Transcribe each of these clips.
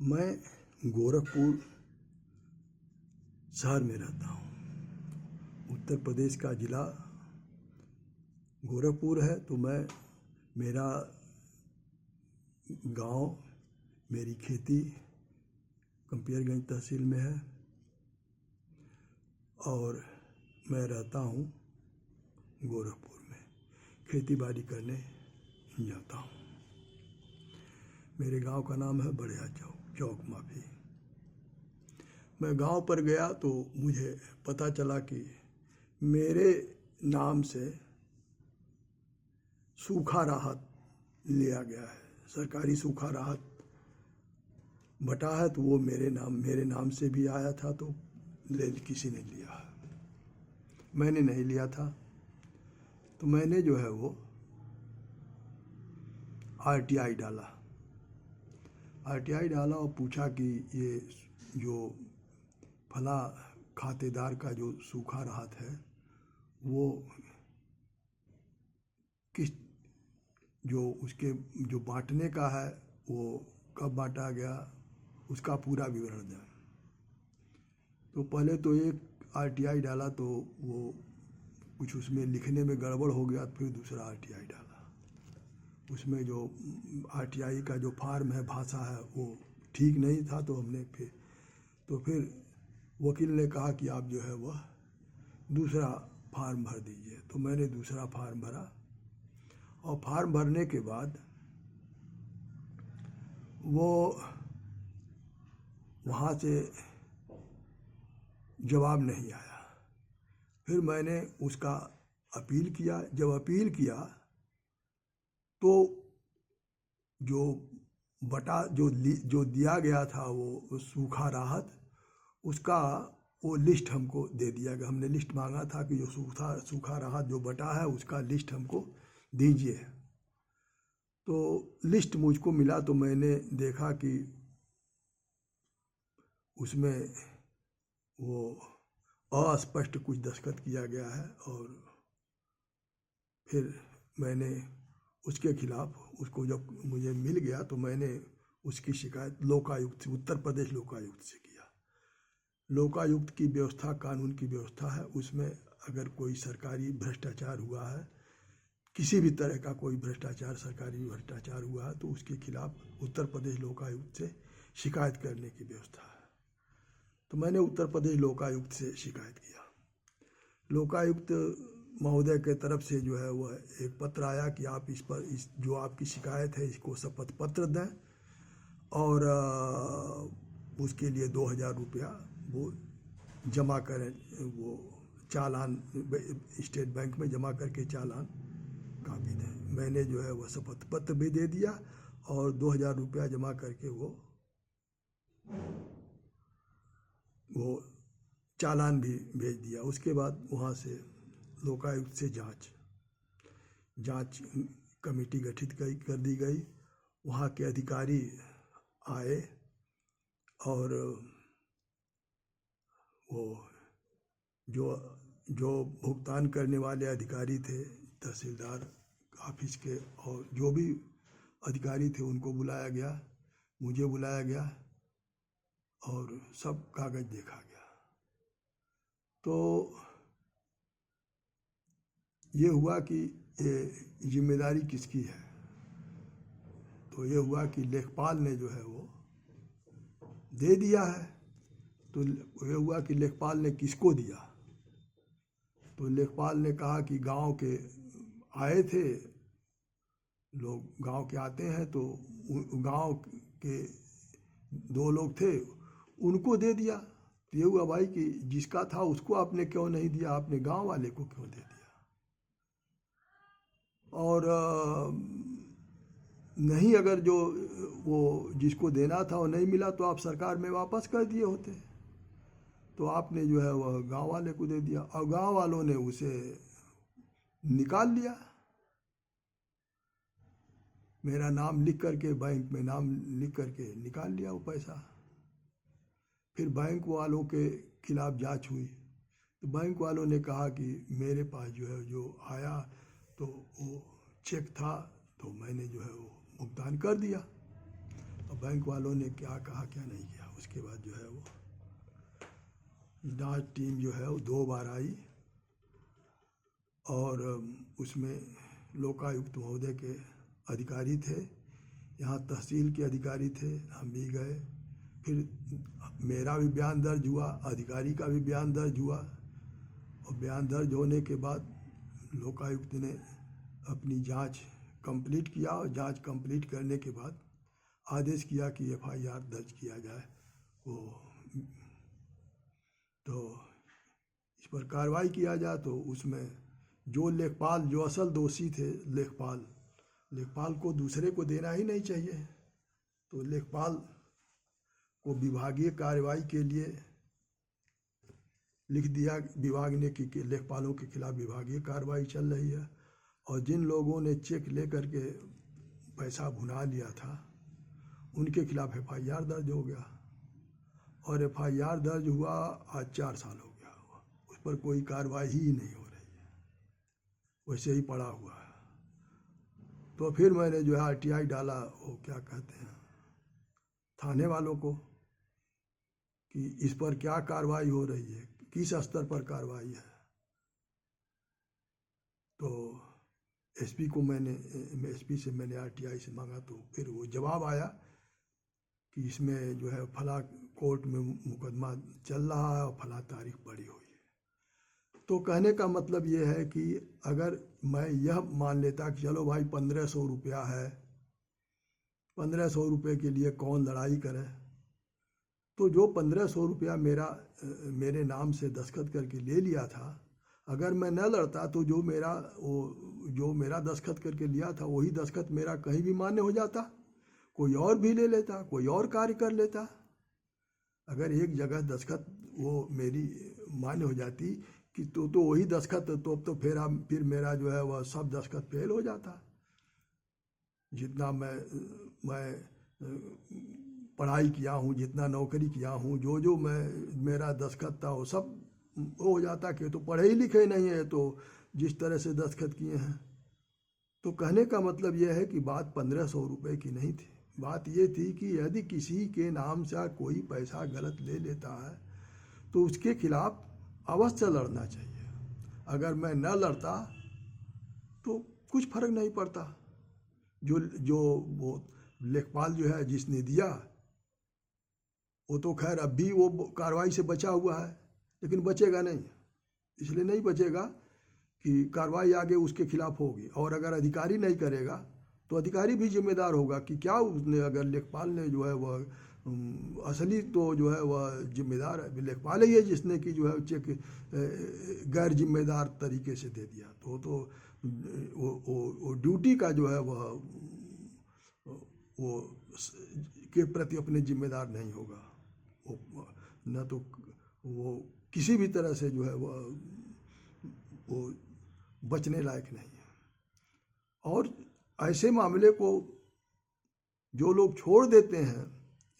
मैं गोरखपुर शहर में रहता हूँ। उत्तर प्रदेश का ज़िला गोरखपुर है। तो मेरा गांव, मेरी खेती कंपियरगंज तहसील में है और मैं रहता हूँ गोरखपुर में। खेती बाड़ी करने जाता हूँ। मेरे गांव का नाम है बढ़िया चौक माफी। मैं गांव पर गया तो मुझे पता चला कि मेरे नाम से सूखा राहत लिया गया है। सरकारी सूखा राहत बटा है तो वो मेरे नाम से भी आया था, तो किसी ने लिया। मैंने नहीं लिया था। तो मैंने जो है वो आरटीआई डाला और पूछा कि ये जो फला खातेदार का जो सूखा राहत है वो किस उसके जो बांटने का है वो कब बांटा गया, उसका पूरा विवरण दें। तो पहले तो एक आरटीआई डाला तो वो कुछ उसमें लिखने में गड़बड़ हो गया। फिर दूसरा आरटीआई डाला, उसमें जो आरटीआई का जो फार्म है, भाषा है, वो ठीक नहीं था। तो फिर वकील ने कहा कि आप जो है वह दूसरा फार्म भर दीजिए। तो मैंने दूसरा फार्म भरा और फार्म भरने के बाद वो वहाँ से जवाब नहीं आया। फिर मैंने उसका अपील किया। जब अपील किया तो जो दिया गया था वो सूखा राहत, उसका वो लिस्ट हमको दे दिया गया। हमने लिस्ट मांगा था कि जो सूखा राहत जो बटा है उसका लिस्ट हमको दीजिए। तो लिस्ट मुझको मिला तो मैंने देखा कि उसमें वो अस्पष्ट कुछ दस्तखत किया गया है। और फिर मैंने उसके खिलाफ, उसको जब मुझे मिल गया तो मैंने उसकी शिकायत लोकायुक्त से, उत्तर प्रदेश लोकायुक्त से किया। लोकायुक्त की व्यवस्था, कानून की व्यवस्था है, उसमें अगर कोई सरकारी भ्रष्टाचार हुआ है, किसी भी तरह का कोई भ्रष्टाचार, सरकारी भ्रष्टाचार हुआ है, तो उसके खिलाफ उत्तर प्रदेश लोकायुक्त से शिकायत करने की व्यवस्था है। तो मैंने उत्तर प्रदेश लोकायुक्त से शिकायत किया। लोकायुक्त महोदय के तरफ से जो है वह एक पत्र आया कि आप इस जो आपकी शिकायत है इसको शपथ पत्र दें और उसके लिए 2000 रुपया वो जमा करें। वो चालान स्टेट बैंक में जमा करके चालान कापी दें। मैंने जो है वह शपथ पत्र भी दे दिया और 2000 रुपया जमा करके वो चालान भी भेज दिया। उसके बाद वहाँ से लोकायुक्त से जांच कमेटी गठित कर दी गई। वहाँ के अधिकारी आए और वो जो भुगतान करने वाले अधिकारी थे, तहसीलदार ऑफिस के, और जो भी अधिकारी थे उनको बुलाया गया, मुझे बुलाया गया और सब कागज देखा गया। तो ये हुआ कि ये जिम्मेदारी किसकी है। तो ये हुआ कि लेखपाल ने जो है वो दे दिया है। तो ये हुआ कि लेखपाल ने किसको दिया। तो लेखपाल ने कहा कि गांव के आए थे लोग, गांव के आते हैं, तो गांव के 2 लोग थे, उनको दे दिया। तो ये हुआ भाई कि जिसका था उसको आपने क्यों नहीं दिया, आपने गांव वाले को क्यों दे दिया। और नहीं, अगर जो वो जिसको देना था वो नहीं मिला तो आप सरकार में वापस कर दिए होते। तो आपने जो है वह गांव वाले को दे दिया और गांव वालों ने उसे निकाल लिया। मेरा नाम लिख करके, बैंक में नाम लिख करके निकाल लिया वो पैसा। फिर बैंक वालों के खिलाफ जांच हुई तो बैंक वालों ने कहा कि मेरे पास जो है जो आया तो वो चेक था, तो मैंने जो है वो भुगतान कर दिया। और बैंक वालों ने क्या कहा क्या नहीं किया। उसके बाद जो है वो जांच टीम जो है वो 2 बार आई और उसमें लोकायुक्त महोदय के अधिकारी थे, यहाँ तहसील के अधिकारी थे, हम भी गए। फिर मेरा भी बयान दर्ज हुआ, अधिकारी का भी बयान दर्ज हुआ और बयान दर्ज होने के बाद लोकायुक्त ने अपनी जांच कंप्लीट किया और जांच कंप्लीट करने के बाद आदेश किया कि एफआईआर दर्ज किया जाए। वो तो इस पर कार्रवाई किया जाए। तो उसमें जो लेखपाल, जो असल दोषी थे लेखपाल को दूसरे को देना ही नहीं चाहिए। तो लेखपाल को विभागीय कार्रवाई के लिए लिख दिया विभाग ने कि लेखपालों के खिलाफ विभागीय कार्रवाई चल रही है। और जिन लोगों ने चेक लेकर के पैसा भुना लिया था उनके खिलाफ एफआईआर दर्ज हो गया और एफआईआर दर्ज हुआ, आज 4 साल हो गया, उस पर कोई कार्रवाई ही नहीं हो रही है, वैसे ही पड़ा हुआ है। तो फिर मैंने जो है आरटीआई डाला, वो क्या कहते हैं, थाने वालों को, कि इस पर क्या कार्रवाई हो रही है, किस स्तर पर कार्रवाई है। तो एसपी को एसपी से मैंने आरटीआई से मांगा, तो फिर वो जवाब आया कि इसमें जो है फला कोर्ट में मुकदमा चल रहा है और फला तारीख पड़ी हुई है। तो कहने का मतलब ये है कि अगर मैं यह मान लेता कि चलो भाई 1500 रुपया है, 1500 रुपये के लिए कौन लड़ाई करे, तो जो 1500 रुपया मेरे नाम से दस्तखत करके ले लिया था, अगर मैं न लड़ता तो जो मेरा दस्तखत करके लिया था वही दस्तखत मेरा कहीं भी मान्य हो जाता, कोई और भी ले लेता, कोई और कार्य कर लेता। अगर एक जगह दस्तखत वो मेरी मान्य हो जाती कि तो वही दस्तखत, तो फिर मेरा जो है वह सब दस्तखत फेल हो जाता। जितना मैं पढ़ाई किया हूँ, जितना नौकरी किया हूँ, जो मेरा दस्तखत था वो सब हो जाता कि तो पढ़े ही लिखे नहीं है, तो जिस तरह से दस्तखत किए हैं। तो कहने का मतलब यह है कि बात 1500 रुपये की नहीं थी, बात ये थी कि यदि किसी के नाम से कोई पैसा गलत ले लेता है तो उसके खिलाफ अवश्य लड़ना चाहिए। अगर मैं न लड़ता तो कुछ फर्क नहीं पड़ता। जो वो लेखपाल जो है जिसने दिया वो तो खैर अब भी वो कार्रवाई से बचा हुआ है, लेकिन बचेगा नहीं। इसलिए नहीं बचेगा कि कार्रवाई आगे उसके खिलाफ होगी, और अगर अधिकारी नहीं करेगा तो अधिकारी भी जिम्मेदार होगा कि क्या उसने, अगर लेखपाल ने जो है वह असली तो जो है वह जिम्मेदार है, लेखपाल ही है जिसने कि जो है चेक गैर जिम्मेदार तरीके से दे दिया, तो वो ड्यूटी का जो है वो के प्रति अपने जिम्मेदार नहीं होगा। वो न तो वो किसी भी तरह से जो है वो बचने लायक नहीं है। और ऐसे मामले को जो लोग छोड़ देते हैं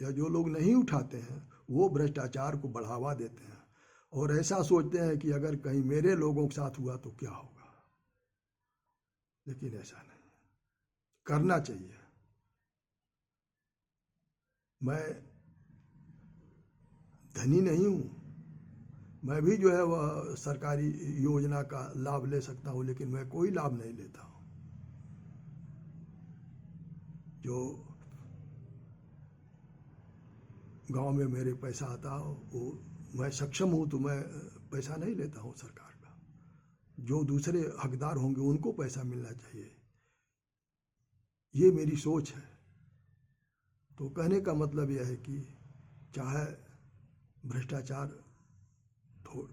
या जो लोग नहीं उठाते हैं वो भ्रष्टाचार को बढ़ावा देते हैं और ऐसा सोचते हैं कि अगर कहीं मेरे लोगों के साथ हुआ तो क्या होगा, लेकिन ऐसा नहीं करना चाहिए। मैं धनी नहीं हूँ, मैं भी जो है वह सरकारी योजना का लाभ ले सकता हूँ, लेकिन मैं कोई लाभ नहीं लेता हूँ। जो गांव में मेरे पैसा आता हो वो मैं सक्षम हूँ तो मैं पैसा नहीं लेता हूँ सरकार का। जो दूसरे हकदार होंगे उनको पैसा मिलना चाहिए, ये मेरी सोच है। तो कहने का मतलब यह है कि चाहे भ्रष्टाचार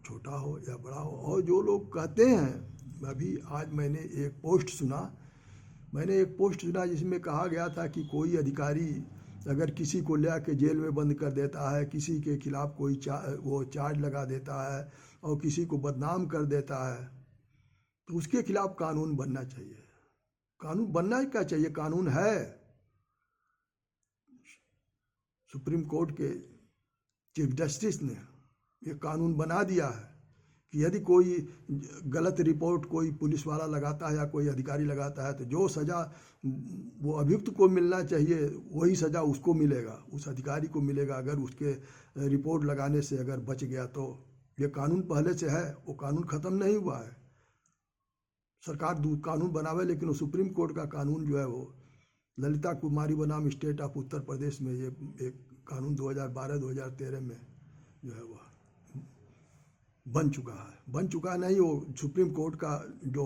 छोटा हो या बड़ा हो, और जो लोग कहते हैं, अभी आज मैंने एक पोस्ट सुना जिसमें कहा गया था कि कोई अधिकारी अगर किसी को ले आके जेल में बंद कर देता है, किसी के खिलाफ कोई वो चार्ज लगा देता है और किसी को बदनाम कर देता है तो उसके खिलाफ कानून बनना चाहिए। कानून बनना क्या चाहिए, कानून है। सुप्रीम कोर्ट के चीफ जस्टिस ने ये कानून बना दिया है कि यदि कोई गलत रिपोर्ट कोई पुलिस वाला लगाता है या कोई अधिकारी लगाता है तो जो सज़ा वो अभियुक्त को मिलना चाहिए वही सज़ा उसको मिलेगा, उस अधिकारी को मिलेगा अगर उसके रिपोर्ट लगाने से अगर बच गया तो। ये कानून पहले से है, वो कानून ख़त्म नहीं हुआ है। सरकार कानून बनावे लेकिन वो सुप्रीम कोर्ट का कानून जो है वो ललिता कुमारी बनाम स्टेट ऑफ उत्तर प्रदेश में ये एक कानून 2012-2013 में जो है वह बन चुका नहीं, वो सुप्रीम कोर्ट का जो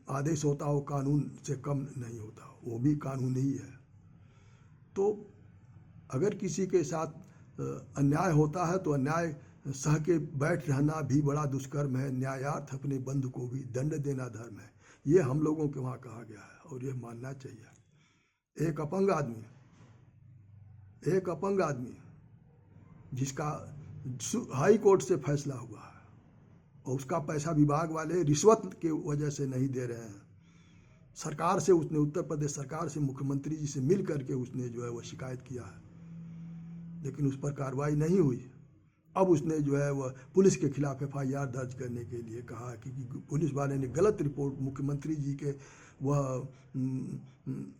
आदेश होता है वो कानून से कम नहीं होता, वो भी कानून ही है। तो अगर किसी के साथ अन्याय होता है तो अन्याय सह के बैठ रहना भी बड़ा दुष्कर्म है। न्यायार्थ अपने बंधु को भी दंड देना धर्म है, ये हम लोगों के वहाँ कहा गया है और ये मानना चाहिए। एक अपंग आदमी जिसका हाई कोर्ट से फैसला हुआ है और उसका पैसा विभाग वाले रिश्वत के वजह से नहीं दे रहे हैं, सरकार से उसने उत्तर प्रदेश सरकार से मुख्यमंत्री जी से मिल करके उसने जो है वह शिकायत किया है, लेकिन उस पर कार्रवाई नहीं हुई। अब उसने जो है वह पुलिस के खिलाफ FIR दर्ज करने के लिए कहा कि पुलिस वाले ने गलत रिपोर्ट मुख्यमंत्री जी के वह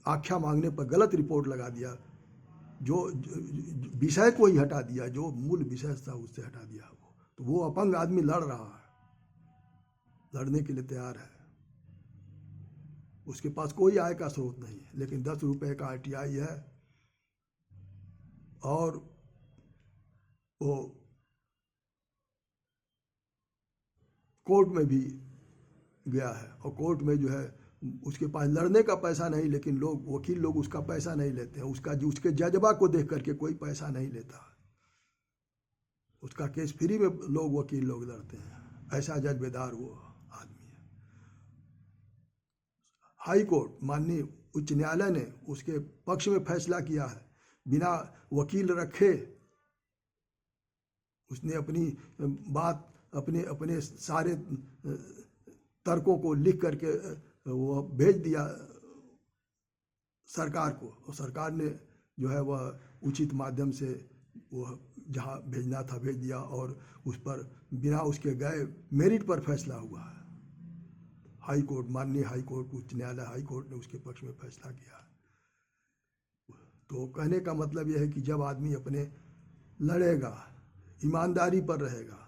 आख्या मांगने पर गलत रिपोर्ट लगा दिया, जो विषय को ही हटा दिया, जो मूल विषय था उससे हटा दिया। तो वो अपंग आदमी लड़ रहा है, लड़ने के लिए तैयार है, उसके पास कोई आय का स्रोत नहीं है, लेकिन 10 रुपये का RTI है और वो कोर्ट में भी गया है और कोर्ट में जो है उसके पास लड़ने का पैसा नहीं, लेकिन वकील लोग उसका पैसा नहीं लेते हैं, उसके जज्बा को देख करके कोई पैसा नहीं लेता, उसका केस फ्री में वकील लोग लड़ते हैं, ऐसा जज्बेदार वो आदमी है। हाई कोर्ट माननीय उच्च न्यायालय ने उसके पक्ष में फैसला किया है, बिना वकील रखे उसने अपनी बात अपने सारे तर्कों को लिख करके वो भेज दिया सरकार को, और सरकार ने जो है वह उचित माध्यम से वह जहाँ भेजना था भेज दिया और उस पर बिना उसके गए मेरिट पर फैसला हुआ है। हाई कोर्ट, माननीय हाई कोर्ट, उच्च न्यायालय हाई कोर्ट ने उसके पक्ष में फैसला किया। तो कहने का मतलब यह है कि जब आदमी अपने लड़ेगा, ईमानदारी पर रहेगा,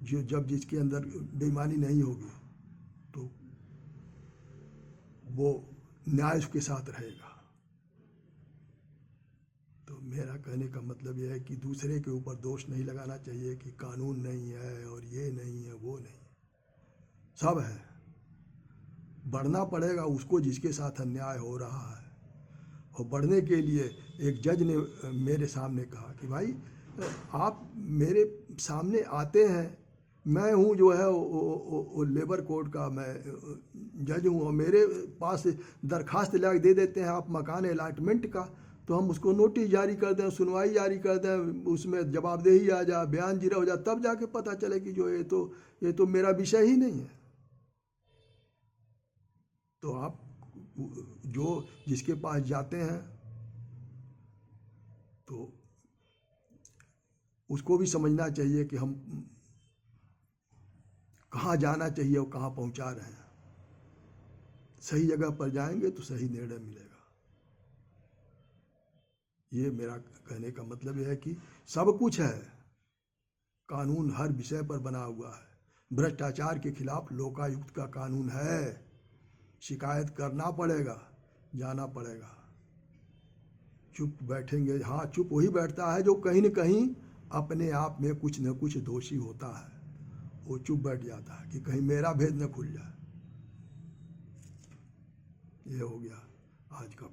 जब जिसके अंदर बेईमानी नहीं होगी तो वो न्याय के साथ रहेगा। तो मेरा कहने का मतलब यह है कि दूसरे के ऊपर दोष नहीं लगाना चाहिए कि कानून नहीं है और ये नहीं है वो नहीं, सब है, बढ़ना पड़ेगा उसको जिसके साथ अन्याय हो रहा है। और बढ़ने के लिए एक जज ने मेरे सामने कहा कि भाई आप मेरे सामने आते हैं, मैं हूँ जो है वो लेबर कोड का मैं जज हूँ, और मेरे पास दरखास्त ला दे देते हैं आप मकान अलॉटमेंट का, तो हम उसको नोटिस जारी कर दें, सुनवाई जारी कर दें, उसमें जवाबदेही आ जाए, बयान जीरा हो जाए, तब जाके पता चले कि जो ये तो मेरा विषय ही नहीं है। तो आप जो जिसके पास जाते हैं तो उसको भी समझना चाहिए कि हम कहाँ जाना चाहिए और कहाँ पहुँचा रहे हैं। सही जगह पर जाएंगे तो सही निर्णय मिलेगा। ये मेरा कहने का मतलब यह है कि सब कुछ है, कानून हर विषय पर बना हुआ है। भ्रष्टाचार के खिलाफ लोकायुक्त का कानून है, शिकायत करना पड़ेगा, जाना पड़ेगा। चुप बैठेंगे, हाँ चुप वही बैठता है जो कहीं न कहीं अपने आप में कुछ न कुछ दोषी होता है, वो चुप बैठ जाता है कि कहीं मेरा भेद न खुल जाए। ये हो गया आज का